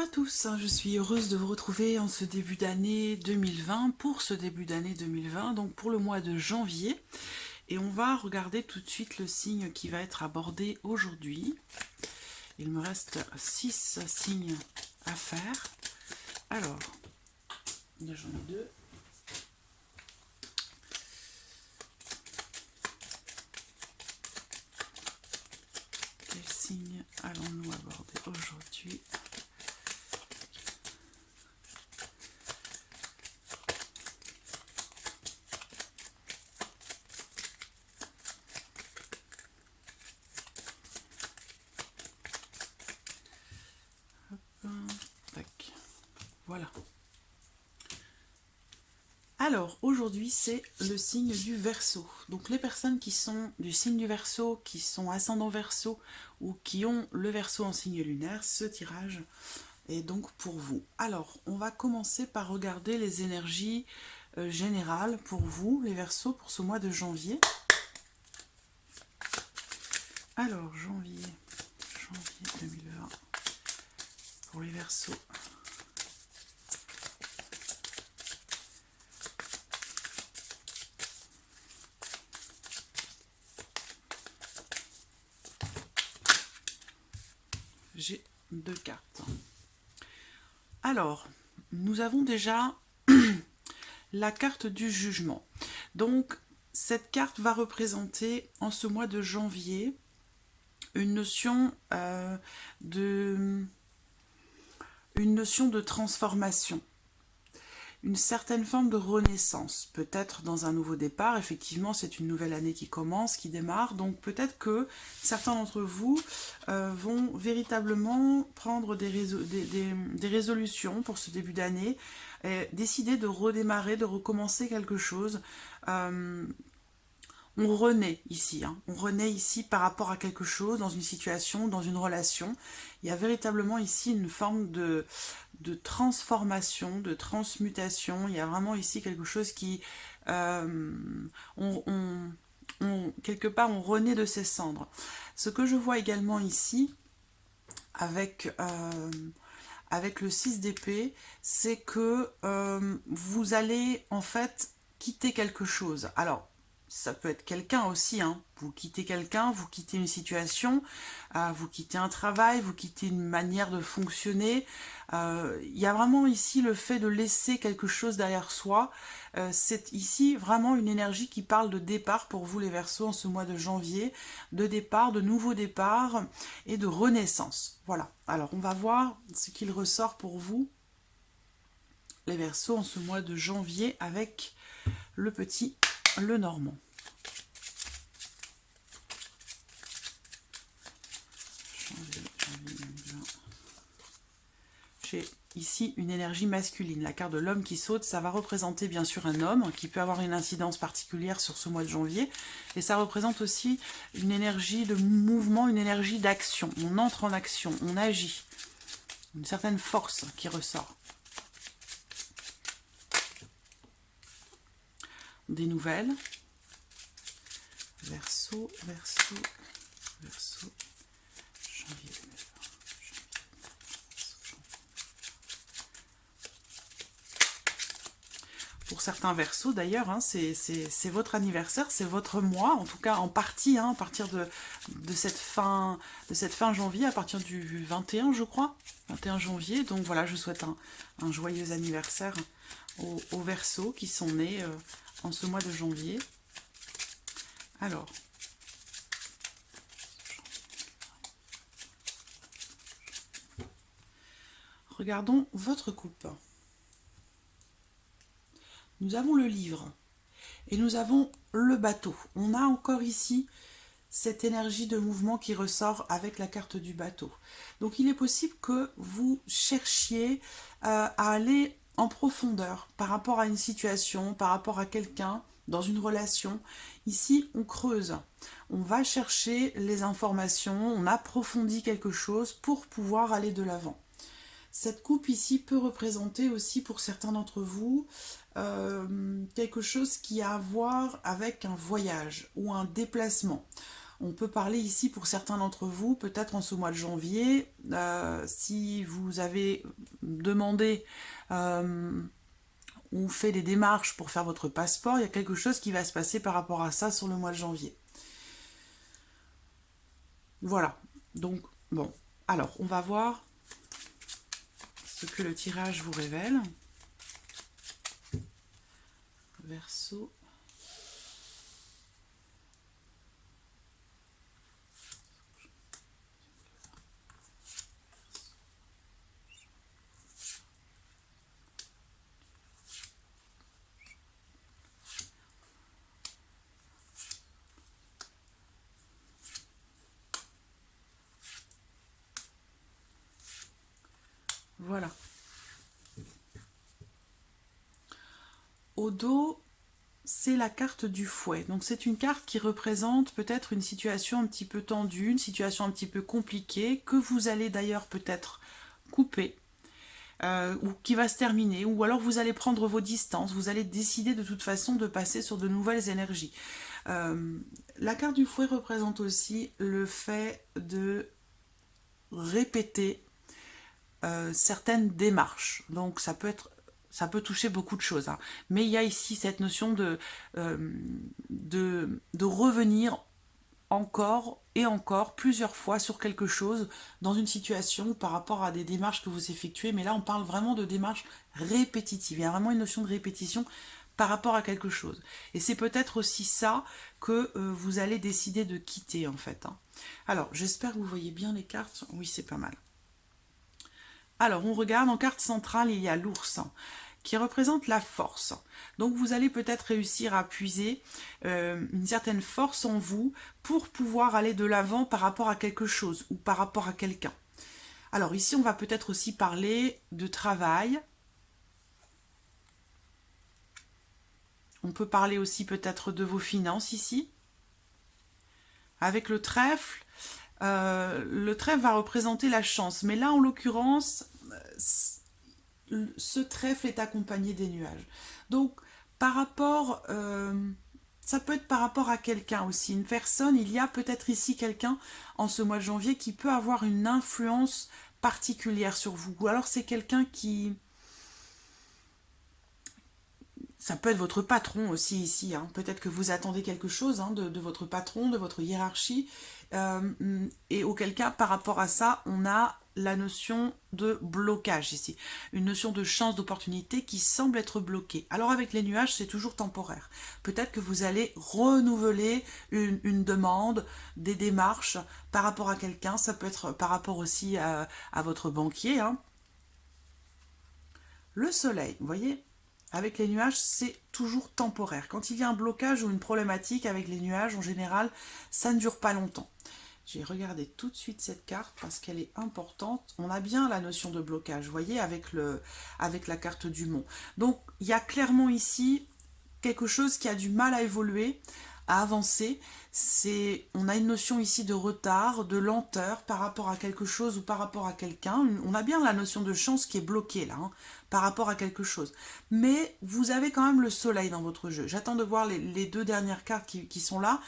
tous, je suis heureuse de vous retrouver en ce début d'année 2020, pour ce début d'année 2020, donc pour le mois de janvier. Et on va regarder tout de suite le signe qui va être abordé aujourd'hui. Il me reste 6 signes à faire. Alors, j'en ai 2. Quel signe allons-nous aborder aujourd'hui ? Tac. Voilà. Alors, aujourd'hui, c'est le signe du Verseau. Donc, les personnes qui sont du signe du Verseau, qui sont ascendant Verseau ou qui ont le Verseau en signe lunaire, ce tirage est donc pour vous. Alors, on va commencer par regarder les énergies générales pour vous, les Verseaux, pour ce mois de janvier. Alors, janvier 2020, pour les Verseaux. J'ai 2 cartes. Alors, nous avons déjà la carte du jugement. Donc, cette carte va représenter, en ce mois de janvier, une notion de transformation, une certaine forme de renaissance, peut-être dans un nouveau départ. Effectivement, c'est une nouvelle année qui commence, qui démarre, donc peut-être que certains d'entre vous vont véritablement prendre des résolutions pour ce début d'année, décider de redémarrer, de recommencer quelque chose. On renaît ici, on renaît ici par rapport à quelque chose, dans une situation, dans une relation. Il y a véritablement ici une forme de transformation, de transmutation. Il y a vraiment ici quelque chose qui... quelque part, on renaît de ses cendres. Ce que je vois également ici, avec le 6 d'épée, c'est que vous allez en fait quitter quelque chose. Alors, ça peut être quelqu'un aussi, vous quittez quelqu'un, vous quittez une situation, vous quittez un travail, vous quittez une manière de fonctionner. Il y a vraiment ici le fait de laisser quelque chose derrière soi. C'est ici vraiment une énergie qui parle de départ pour vous les Verseaux en ce mois de janvier, de départ, de nouveau départ et de renaissance. Voilà, alors on va voir ce qu'il ressort pour vous les Verseaux en ce mois de janvier avec le petit Lenormand. J'ai ici une énergie masculine. La carte de l'homme qui saute, ça va représenter bien sûr un homme qui peut avoir une incidence particulière sur ce mois de janvier. Et ça représente aussi une énergie de mouvement, une énergie d'action. On entre en action, on agit. Une certaine force qui ressort. Des nouvelles. Verseau, Verseau, Verseau, janvier 2020. Pour certains Verseaux d'ailleurs, c'est votre anniversaire, c'est votre mois, en tout cas en partie, à partir de cette fin janvier, à partir du 21 je crois, 21 janvier. Donc voilà, je souhaite un joyeux anniversaire aux Verseaux qui sont nés en ce mois de janvier. Alors, regardons votre coupe. Nous avons le livre et nous avons le bateau. On a encore ici cette énergie de mouvement qui ressort avec la carte du bateau. Donc il est possible que vous cherchiez à aller en profondeur par rapport à une situation, par rapport à quelqu'un, dans une relation. Ici, on creuse. On va chercher les informations, on approfondit quelque chose pour pouvoir aller de l'avant. Cette coupe ici peut représenter aussi pour certains d'entre vous quelque chose qui a à voir avec un voyage ou un déplacement. On peut parler ici pour certains d'entre vous, peut-être en ce mois de janvier, si vous avez demandé ou fait des démarches pour faire votre passeport, il y a quelque chose qui va se passer par rapport à ça sur le mois de janvier. Voilà, donc bon, alors on va voir ce que le tirage vous révèle. Verseau. Voilà. Au dos, c'est la carte du fouet. Donc c'est une carte qui représente peut-être une situation un petit peu tendue, une situation un petit peu compliquée, que vous allez d'ailleurs peut-être couper, ou qui va se terminer, ou alors vous allez prendre vos distances, vous allez décider de toute façon de passer sur de nouvelles énergies. La carte du fouet représente aussi le fait de répéter certaines démarches. Donc ça peut toucher beaucoup de choses. Hein. Mais il y a ici cette notion de revenir encore et encore plusieurs fois sur quelque chose dans une situation par rapport à des démarches que vous effectuez. Mais là, on parle vraiment de démarches répétitives. Il y a vraiment une notion de répétition par rapport à quelque chose. Et c'est peut-être aussi ça que vous allez décider de quitter en fait. Hein. Alors, j'espère que vous voyez bien les cartes. Oui, c'est pas mal. Alors, on regarde, en carte centrale, il y a l'ours, qui représente la force. Donc, vous allez peut-être réussir à puiser une certaine force en vous pour pouvoir aller de l'avant par rapport à quelque chose ou par rapport à quelqu'un. Alors, ici, on va peut-être aussi parler de travail. On peut parler aussi peut-être de vos finances ici. Avec le trèfle va représenter la chance. Mais là, en l'occurrence, ce trèfle est accompagné des nuages. Donc, par rapport... ça peut être par rapport à quelqu'un aussi, une personne, il y a peut-être ici quelqu'un en ce mois de janvier qui peut avoir une influence particulière sur vous. Ou alors c'est quelqu'un qui... Ça peut être votre patron aussi ici, hein. Peut-être que vous attendez quelque chose hein, de votre patron, de votre hiérarchie, et auquel cas, par rapport à ça, on a la notion de blocage ici, une notion de chance, d'opportunité qui semble être bloquée. Alors avec les nuages, c'est toujours temporaire. Peut-être que vous allez renouveler une demande, des démarches par rapport à quelqu'un, ça peut être par rapport aussi à votre banquier. Hein. Le soleil, vous voyez, avec les nuages, c'est toujours temporaire. Quand il y a un blocage ou une problématique avec les nuages, en général, ça ne dure pas longtemps. J'ai regardé tout de suite cette carte parce qu'elle est importante. On a bien la notion de blocage, vous voyez, avec la carte du mont. Donc, il y a clairement ici quelque chose qui a du mal à évoluer, à avancer. On a une notion ici de retard, de lenteur par rapport à quelque chose ou par rapport à quelqu'un. On a bien la notion de chance qui est bloquée là, hein, par rapport à quelque chose. Mais vous avez quand même le soleil dans votre jeu. J'attends de voir les deux dernières cartes qui sont là,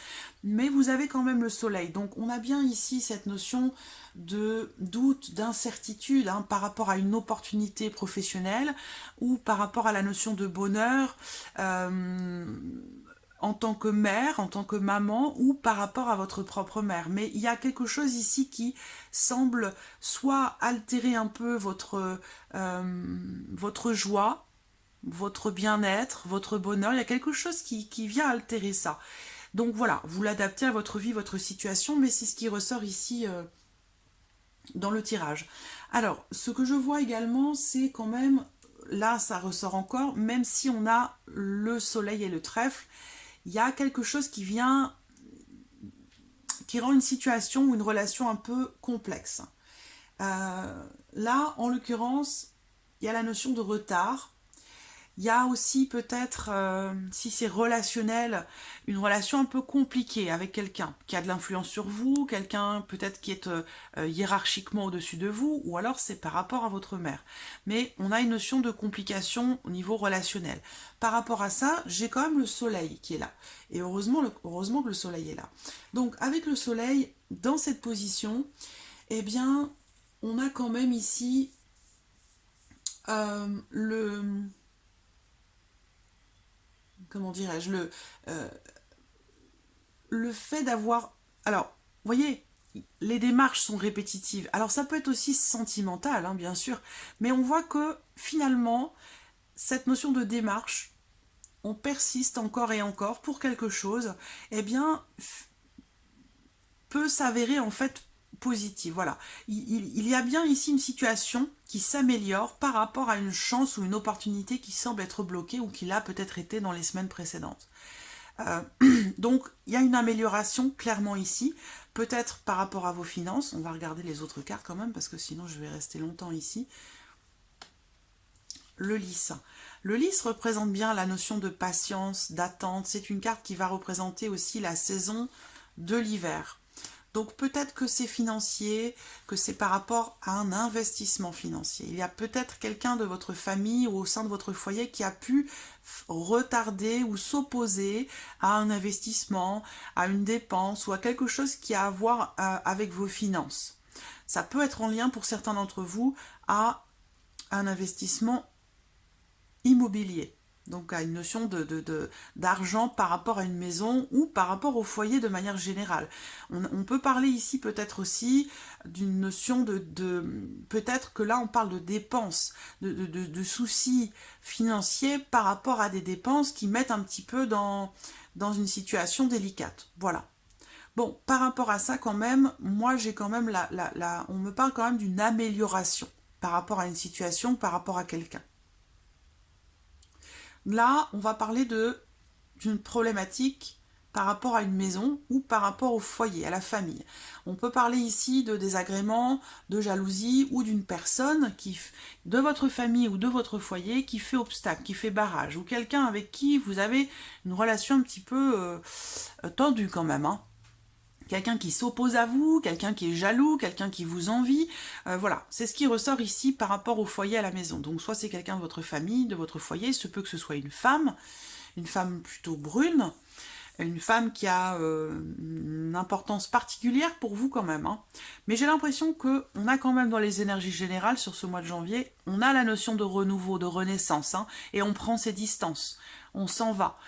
mais vous avez quand même le soleil. Donc on a bien ici cette notion de doute, d'incertitude hein, par rapport à une opportunité professionnelle ou par rapport à la notion de bonheur en tant que mère, en tant que maman ou par rapport à votre propre mère. Mais il y a quelque chose ici qui semble soit altérer un peu votre joie, votre bien-être, votre bonheur. Il y a quelque chose qui vient altérer ça. Donc voilà, vous l'adaptez à votre vie, votre situation, mais c'est ce qui ressort ici dans le tirage. Alors, ce que je vois également, c'est quand même, là ça ressort encore, même si on a le soleil et le trèfle, il y a quelque chose qui vient, qui rend une situation ou une relation un peu complexe. Là, en l'occurrence, il y a la notion de retard, Il y a aussi peut-être, si c'est relationnel, une relation un peu compliquée avec quelqu'un qui a de l'influence sur vous, quelqu'un peut-être qui est hiérarchiquement au-dessus de vous, ou alors c'est par rapport à votre mère. Mais on a une notion de complication au niveau relationnel. Par rapport à ça, j'ai quand même le soleil qui est là. Et heureusement, heureusement que le soleil est là. Donc avec le soleil, dans cette position, eh bien, on a quand même ici le... Comment dirais-je, le fait d'avoir... Alors, vous voyez, les démarches sont répétitives. Alors, ça peut être aussi sentimental, hein, bien sûr, mais on voit que finalement, cette notion de démarche, on persiste encore et encore pour quelque chose, eh bien, peut s'avérer en fait positive. Voilà. Il y a bien ici une situation qui s'améliore par rapport à une chance ou une opportunité qui semble être bloquée ou qui l'a peut-être été dans les semaines précédentes. Donc, il y a une amélioration clairement ici, peut-être par rapport à vos finances. On va regarder les autres cartes quand même, parce que sinon je vais rester longtemps ici. Le lys. Le lys représente bien la notion de patience, d'attente. C'est une carte qui va représenter aussi la saison de l'hiver. Donc peut-être que c'est financier, que c'est par rapport à un investissement financier. Il y a peut-être quelqu'un de votre famille ou au sein de votre foyer qui a pu retarder ou s'opposer à un investissement, à une dépense ou à quelque chose qui a à voir avec vos finances. Ça peut être en lien pour certains d'entre vous à un investissement immobilier. Donc à une notion d'argent par rapport à une maison ou par rapport au foyer de manière générale. On peut parler ici peut-être aussi d'une notion peut-être que là on parle de dépenses, de soucis financiers par rapport à des dépenses qui mettent un petit peu dans une situation délicate. Voilà. Bon, par rapport à ça quand même, moi j'ai quand même on me parle quand même d'une amélioration par rapport à une situation, par rapport à quelqu'un. Là, on va parler d'une problématique par rapport à une maison ou par rapport au foyer, à la famille. On peut parler ici de désagréments, de jalousie ou d'une personne de votre famille ou de votre foyer qui fait obstacle, qui fait barrage, ou quelqu'un avec qui vous avez une relation un petit peu tendue quand même, hein. Quelqu'un qui s'oppose à vous, quelqu'un qui est jaloux, quelqu'un qui vous envie. Voilà, c'est ce qui ressort ici par rapport au foyer, à la maison. Donc soit c'est quelqu'un de votre famille, de votre foyer, il se peut que ce soit une femme plutôt brune, une femme qui a une importance particulière pour vous quand même. Hein. Mais j'ai l'impression qu'on a quand même dans les énergies générales sur ce mois de janvier, on a la notion de renouveau, de renaissance, hein, et on prend ses distances, on s'en va,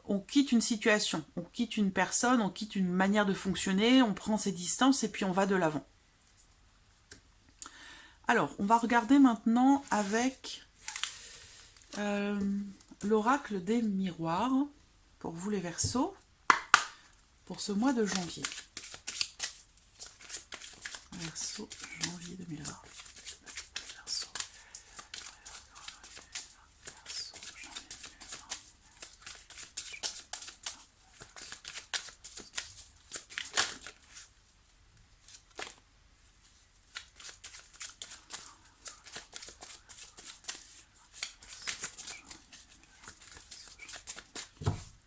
on quitte une situation, on quitte une personne, on quitte une manière de fonctionner, on prend ses distances et puis on va de l'avant. Alors, on va regarder maintenant avec l'oracle des miroirs, pour vous les Verseaux, pour ce mois de janvier. Verseau, janvier 2020.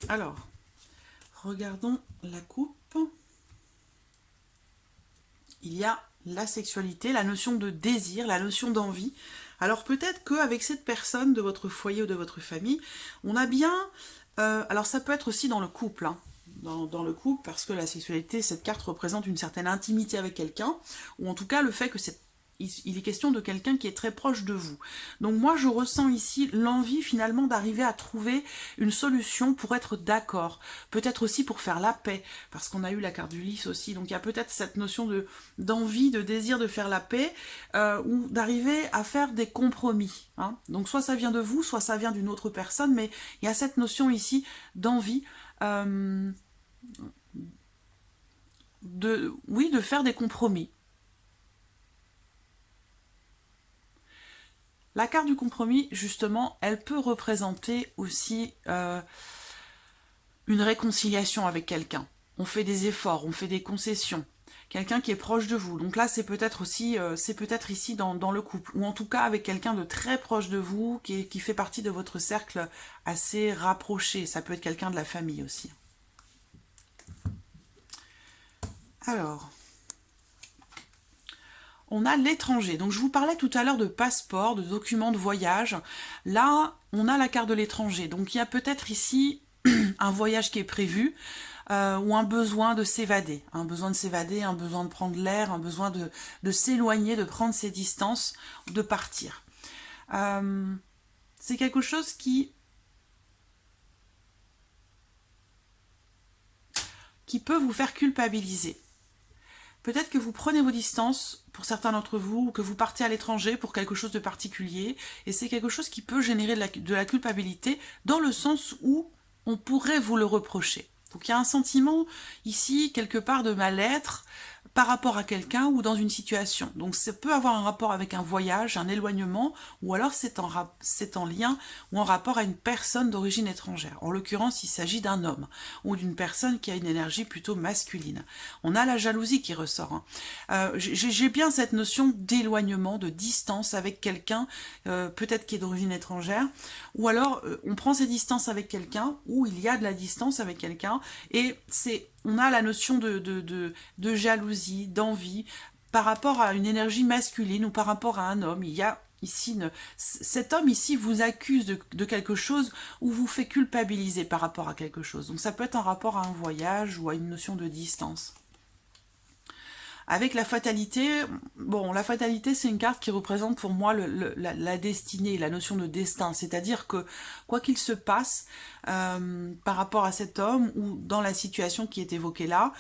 Alors, regardons la coupe. Il y a la sexualité, la notion de désir, la notion d'envie. Alors peut-être qu'avec cette personne de votre foyer ou de votre famille, on a bien... alors ça peut être aussi dans le couple, hein, dans le couple, parce que la sexualité, cette carte représente une certaine intimité avec quelqu'un, ou en tout cas le fait que il est question de quelqu'un qui est très proche de vous. Donc moi, je ressens ici l'envie finalement d'arriver à trouver une solution pour être d'accord. Peut-être aussi pour faire la paix, parce qu'on a eu la carte du lys aussi. Donc il y a peut-être cette notion d'envie, de désir de faire la paix, ou d'arriver à faire des compromis. Hein. Donc soit ça vient de vous, soit ça vient d'une autre personne, mais il y a cette notion ici d'envie, de faire des compromis. La carte du compromis, justement, elle peut représenter aussi une réconciliation avec quelqu'un. On fait des efforts, on fait des concessions. quelqu'un qui est proche de vous. Donc là, c'est peut-être aussi, c'est peut-être ici dans le couple, ou en tout cas avec quelqu'un de très proche de vous, qui fait partie de votre cercle assez rapproché. Ça peut être quelqu'un de la famille aussi. Alors, on a l'étranger. Donc je vous parlais tout à l'heure de passeport, de documents de voyage. Là, on a la carte de l'étranger. Donc il y a peut-être ici un voyage qui est prévu, ou un besoin de s'évader. Un besoin de s'évader, un besoin de prendre l'air, un besoin de s'éloigner, de prendre ses distances, de partir. C'est quelque chose qui peut vous faire culpabiliser. Peut-être que vous prenez vos distances, pour certains d'entre vous, ou que vous partez à l'étranger pour quelque chose de particulier, et c'est quelque chose qui peut générer de la culpabilité, dans le sens où on pourrait vous le reprocher. Donc il y a un sentiment ici, quelque part, de mal-être par rapport à quelqu'un ou dans une situation. Donc ça peut avoir un rapport avec un voyage, un éloignement, ou alors c'est en lien ou en rapport à une personne d'origine étrangère. En l'occurrence, il s'agit d'un homme ou d'une personne qui a une énergie plutôt masculine. On a la jalousie qui ressort. J'ai bien cette notion d'éloignement, de distance avec quelqu'un, peut-être qui est d'origine étrangère, ou alors on prend ses distances avec quelqu'un, ou il y a de la distance avec quelqu'un, et on a la notion de jalousie, d'envie, par rapport à une énergie masculine ou par rapport à un homme. Il y a ici, cet homme ici vous accuse de quelque chose ou vous fait culpabiliser par rapport à quelque chose. Donc ça peut être un rapport à un voyage ou à une notion de distance. Avec la fatalité, bon, la fatalité, c'est une carte qui représente pour moi la destinée, la notion de destin. C'est-à-dire que, quoi qu'il se passe par rapport à cet homme ou dans la situation qui est évoquée là,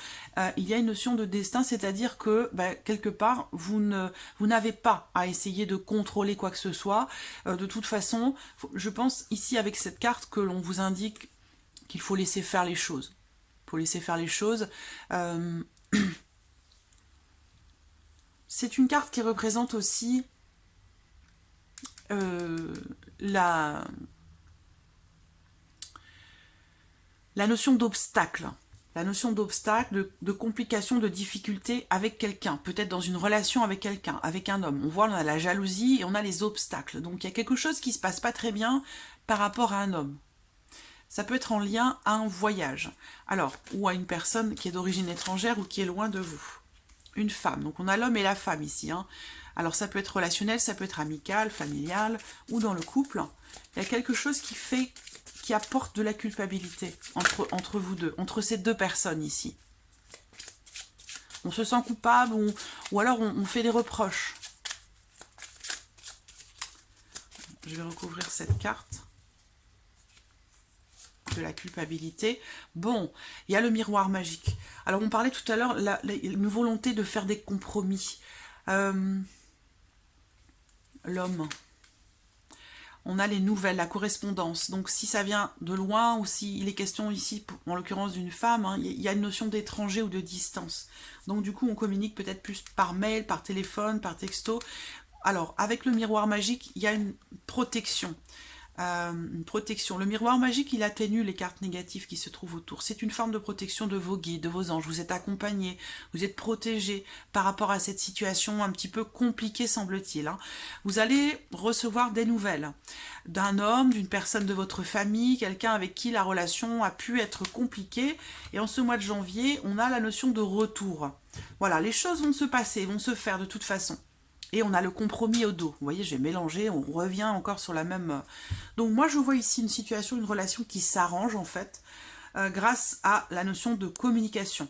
il y a une notion de destin, c'est-à-dire que, quelque part, vous n'avez pas à essayer de contrôler quoi que ce soit. De toute façon, je pense ici, avec cette carte, que l'on vous indique qu'il faut laisser faire les choses. Il faut laisser faire les choses. C'est une carte qui représente aussi la notion d'obstacle. La notion d'obstacle, de complication, de difficulté avec quelqu'un. Peut-être dans une relation avec quelqu'un, avec un homme. On voit, on a la jalousie et on a les obstacles. Donc il y a quelque chose qui ne se passe pas très bien par rapport à un homme. Ça peut être en lien à un voyage. Alors, ou à une personne qui est d'origine étrangère ou qui est loin de vous. Une femme. Donc on a l'homme et la femme ici. Alors ça peut être relationnel, ça peut être amical, familial ou dans le couple. Il y a quelque chose qui apporte de la culpabilité entre vous deux, entre ces deux personnes ici. On se sent coupable ou alors on fait des reproches. Je vais recouvrir cette carte de la culpabilité. Bon, il y a le miroir magique. Alors on parlait tout à l'heure une volonté de faire des compromis. L'homme. On a les nouvelles, la correspondance. Donc si ça vient de loin ou s'il est question ici, en l'occurrence d'une femme, il y a une notion d'étranger ou de distance. Donc du coup on communique peut-être plus par mail, par téléphone, par texto. Alors avec le miroir magique, il y a une protection. Le miroir magique, il atténue les cartes négatives qui se trouvent autour. C'est une forme de protection de vos guides, de vos anges. Vous êtes accompagnés, vous êtes protégés par rapport à cette situation un petit peu compliquée, semble-t-il. Vous allez recevoir des nouvelles d'un homme, d'une personne de votre famille, quelqu'un avec qui la relation a pu être compliquée. Et en ce mois de janvier, on a la notion de retour. Voilà, les choses vont se passer, vont se faire de toute façon. Et on a le compromis au dos. Vous voyez, j'ai mélangé, on revient encore sur la même... Donc moi, je vois ici une situation, une relation qui s'arrange, en fait, grâce à la notion de communication.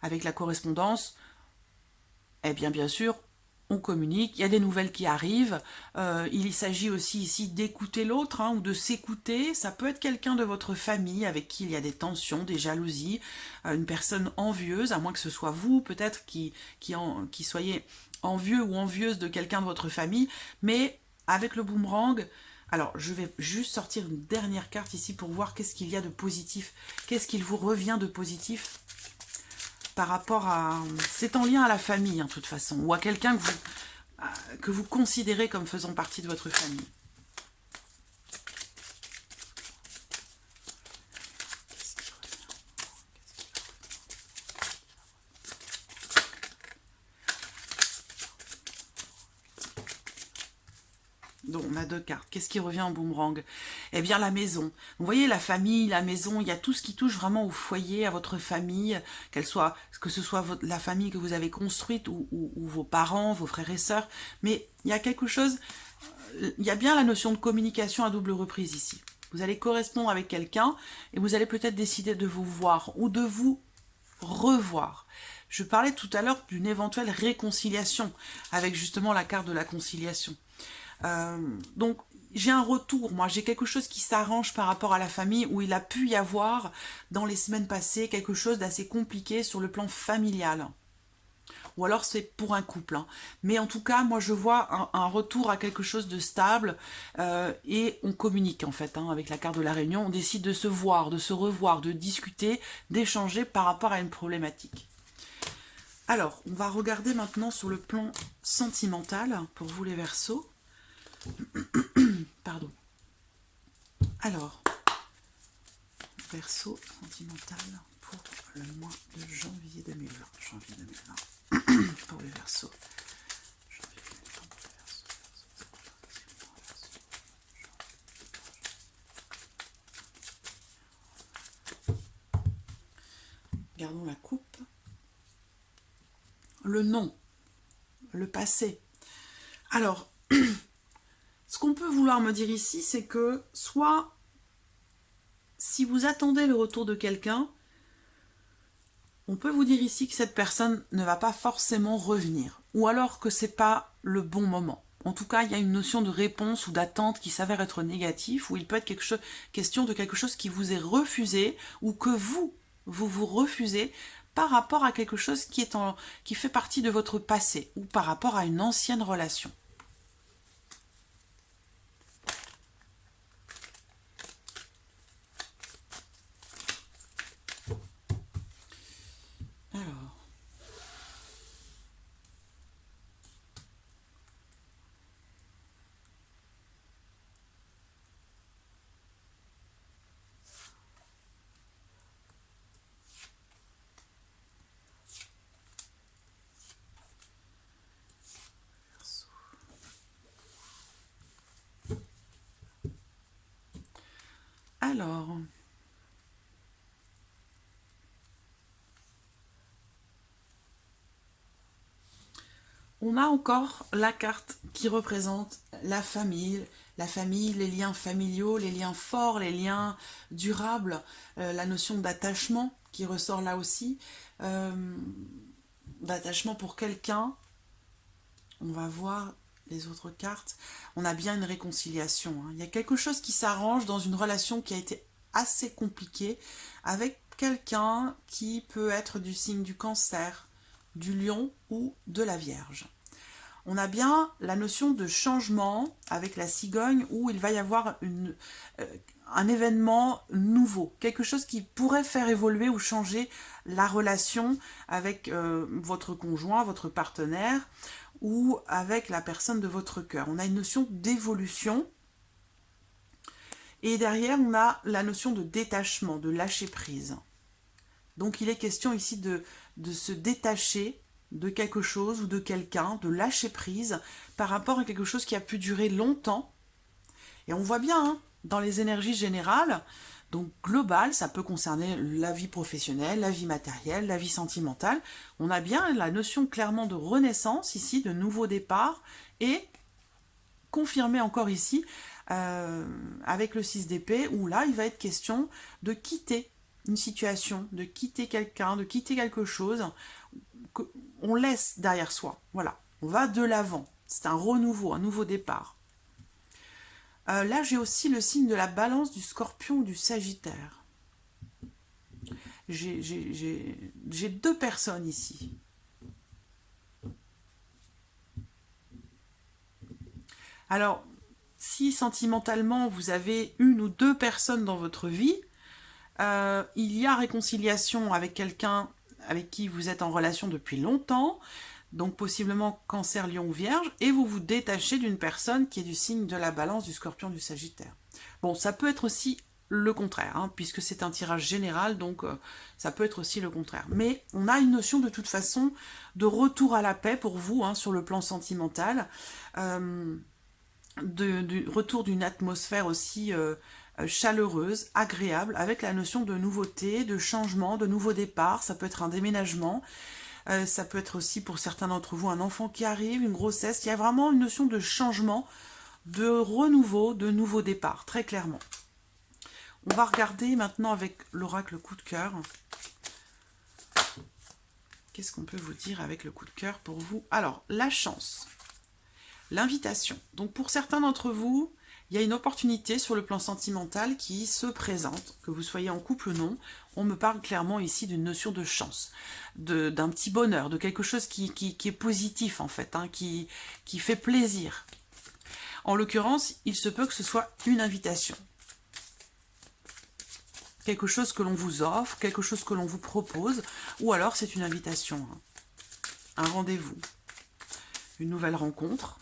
Avec la correspondance, eh bien sûr, on communique, il y a des nouvelles qui arrivent. Il s'agit aussi ici d'écouter l'autre, ou de s'écouter. Ça peut être quelqu'un de votre famille avec qui il y a des tensions, des jalousies, une personne envieuse, à moins que ce soit vous, peut-être, qui soyez envieux ou envieuse de quelqu'un de votre famille, mais avec le boomerang, alors je vais juste sortir une dernière carte ici pour voir qu'est-ce qu'il y a de positif, qu'est-ce qu'il vous revient de positif par rapport à... C'est en lien à la famille, de toute façon, ou à quelqu'un que vous considérez comme faisant partie de votre famille. Donc, on a deux cartes. Qu'est-ce qui revient en boomerang? Eh bien, la maison. Vous voyez, la famille, la maison, il y a tout ce qui touche vraiment au foyer, à votre famille, que ce soit la famille que vous avez construite ou vos parents, vos frères et sœurs. Mais il y a quelque chose, il y a bien la notion de communication à double reprise ici. Vous allez correspondre avec quelqu'un et vous allez peut-être décider de vous voir ou de vous revoir. Je parlais tout à l'heure d'une éventuelle réconciliation avec justement la carte de la conciliation. Donc, j'ai un retour, moi, j'ai quelque chose qui s'arrange par rapport à la famille où il a pu y avoir, dans les semaines passées, quelque chose d'assez compliqué sur le plan familial. Ou alors c'est pour un couple. Hein. Mais en tout cas, moi, je vois un retour à quelque chose de stable et on communique, en fait, hein, avec la carte de la réunion. On décide de se voir, de se revoir, de discuter, d'échanger par rapport à une problématique. Alors, on va regarder maintenant sur le plan sentimental, pour vous les Verseaux. Pardon. Alors, Verseau sentimental pour le mois de janvier 2020. Janvier 2020 pour les Verseaux. Gardons la coupe. Le nom, le passé. Alors, ce qu'on peut vouloir me dire ici, c'est que soit, si vous attendez le retour de quelqu'un, on peut vous dire ici que cette personne ne va pas forcément revenir, ou alors que c'est pas le bon moment. En tout cas, il y a une notion de réponse ou d'attente qui s'avère être négative, ou il peut être question de quelque chose qui vous est refusé, ou que vous refusez par rapport à quelque chose qui fait partie de votre passé, ou par rapport à une ancienne relation. Alors, on a encore la carte qui représente la famille, les liens familiaux, les liens forts, les liens durables, la notion d'attachement qui ressort là aussi, d'attachement pour quelqu'un. On va voir les autres cartes. On a bien une réconciliation. Hein. Il y a quelque chose qui s'arrange dans une relation qui a été assez compliquée avec quelqu'un qui peut être du signe du Cancer, du Lion ou de la Vierge. On a bien la notion de changement avec la cigogne où il va y avoir un événement nouveau, quelque chose qui pourrait faire évoluer ou changer la relation avec votre conjoint, votre partenaire ou avec la personne de votre cœur. On a une notion d'évolution et derrière on a la notion de détachement, de lâcher prise. Donc il est question ici de se détacher de quelque chose ou de quelqu'un, de lâcher prise par rapport à quelque chose qui a pu durer longtemps. Et on voit bien, hein, dans les énergies générales, donc globales, ça peut concerner la vie professionnelle, la vie matérielle, la vie sentimentale. On a bien la notion clairement de renaissance ici, de nouveau départ, et confirmé encore ici avec le 6 d'épée, où là, il va être question de quitter une situation, de quitter quelqu'un, de quitter quelque chose qu'on laisse derrière soi. Voilà, on va de l'avant. C'est un renouveau, un nouveau départ. Là, j'ai aussi le signe de la Balance, du Scorpion ou du Sagittaire. J'ai deux personnes ici. Alors, si sentimentalement, vous avez une ou deux personnes dans votre vie, il y a réconciliation avec quelqu'un avec qui vous êtes en relation depuis longtemps, donc possiblement Cancer, Lion ou Vierge, et vous vous détachez d'une personne qui est du signe de la Balance, du Scorpion, du Sagittaire. Bon, ça peut être aussi le contraire, hein, puisque c'est un tirage général, donc ça peut être aussi le contraire. Mais on a une notion de toute façon de retour à la paix pour vous, hein, sur le plan sentimental. du retour d'une atmosphère aussi chaleureuse, agréable, avec la notion de nouveauté, de changement, de nouveau départ. Ça peut être un déménagement, ça peut être aussi pour certains d'entre vous un enfant qui arrive, une grossesse. Il y a vraiment une notion de changement, de renouveau, de nouveau départ, très clairement. On va regarder maintenant avec l'oracle coup de cœur. Qu'est-ce qu'on peut vous dire avec le coup de cœur pour vous? Alors, la chance, l'invitation. Donc pour certains d'entre vous, il y a une opportunité sur le plan sentimental qui se présente, que vous soyez en couple ou non. On me parle clairement ici d'une notion de chance, d'un petit bonheur, de quelque chose qui est positif en fait, hein, qui fait plaisir. En l'occurrence, il se peut que ce soit une invitation. Quelque chose que l'on vous offre, quelque chose que l'on vous propose, ou alors c'est une invitation, hein. Un rendez-vous, une nouvelle rencontre.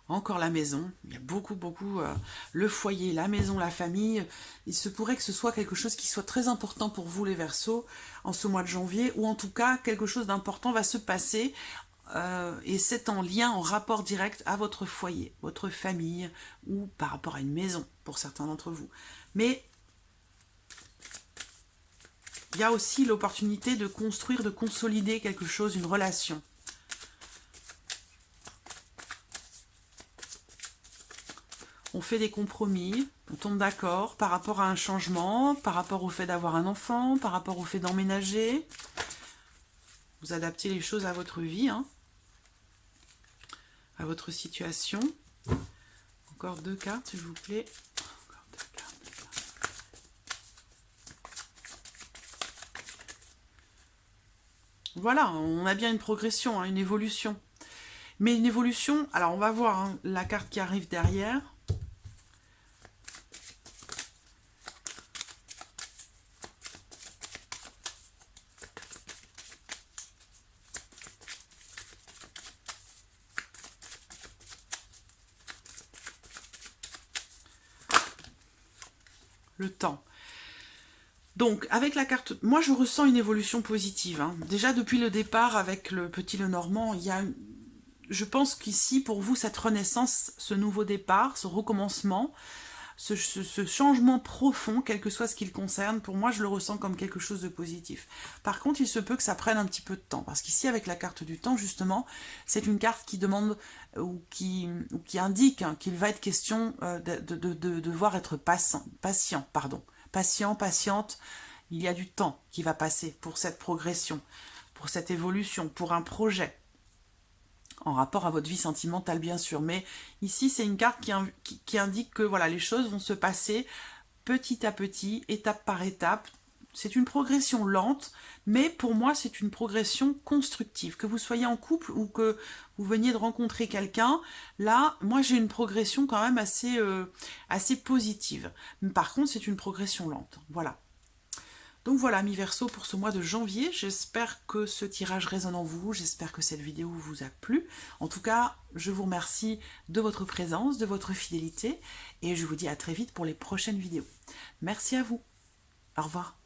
Encore la maison, il y a beaucoup, le foyer, la maison, la famille. Il se pourrait que ce soit quelque chose qui soit très important pour vous les Verseaux en ce mois de janvier, ou en tout cas quelque chose d'important va se passer et c'est en lien, en rapport direct à votre foyer, votre famille, ou par rapport à une maison pour certains d'entre vous. Mais il y a aussi l'opportunité de construire, de consolider quelque chose, une relation. On fait des compromis, on tombe d'accord par rapport à un changement, par rapport au fait d'avoir un enfant, par rapport au fait d'emménager. Vous adaptez les choses à votre vie, hein, à votre situation. Encore 2 cartes, s'il vous plaît. Encore 2 cartes. Voilà, on a bien une progression, hein, une évolution. Mais une évolution, alors on va voir hein, la carte qui arrive derrière. Le temps. Donc, avec la carte, moi je ressens une évolution positive. Hein. Déjà depuis le départ avec le petit Lenormand, il y a, je pense qu'ici pour vous cette renaissance, ce nouveau départ, ce recommencement, ce changement profond, quel que soit ce qu'il concerne, pour moi je le ressens comme quelque chose de positif. Par contre, il se peut que ça prenne un petit peu de temps, parce qu'ici avec la carte du temps, justement, c'est une carte qui demande ou qui indique hein, qu'il va être question de devoir être patient, patiente, il y a du temps qui va passer pour cette progression, pour cette évolution, pour un projet, en rapport à votre vie sentimentale bien sûr. Mais ici c'est une carte qui indique que voilà, les choses vont se passer petit à petit, étape par étape. C'est une progression lente, mais pour moi c'est une progression constructive. Que vous soyez en couple ou que vous veniez de rencontrer quelqu'un, là, moi j'ai une progression quand même assez positive. Par contre, c'est une progression lente. Voilà. Donc voilà, mi-verso pour ce mois de janvier. J'espère que ce tirage résonne en vous. J'espère que cette vidéo vous a plu. En tout cas, je vous remercie de votre présence, de votre fidélité. Et je vous dis à très vite pour les prochaines vidéos. Merci à vous. Au revoir.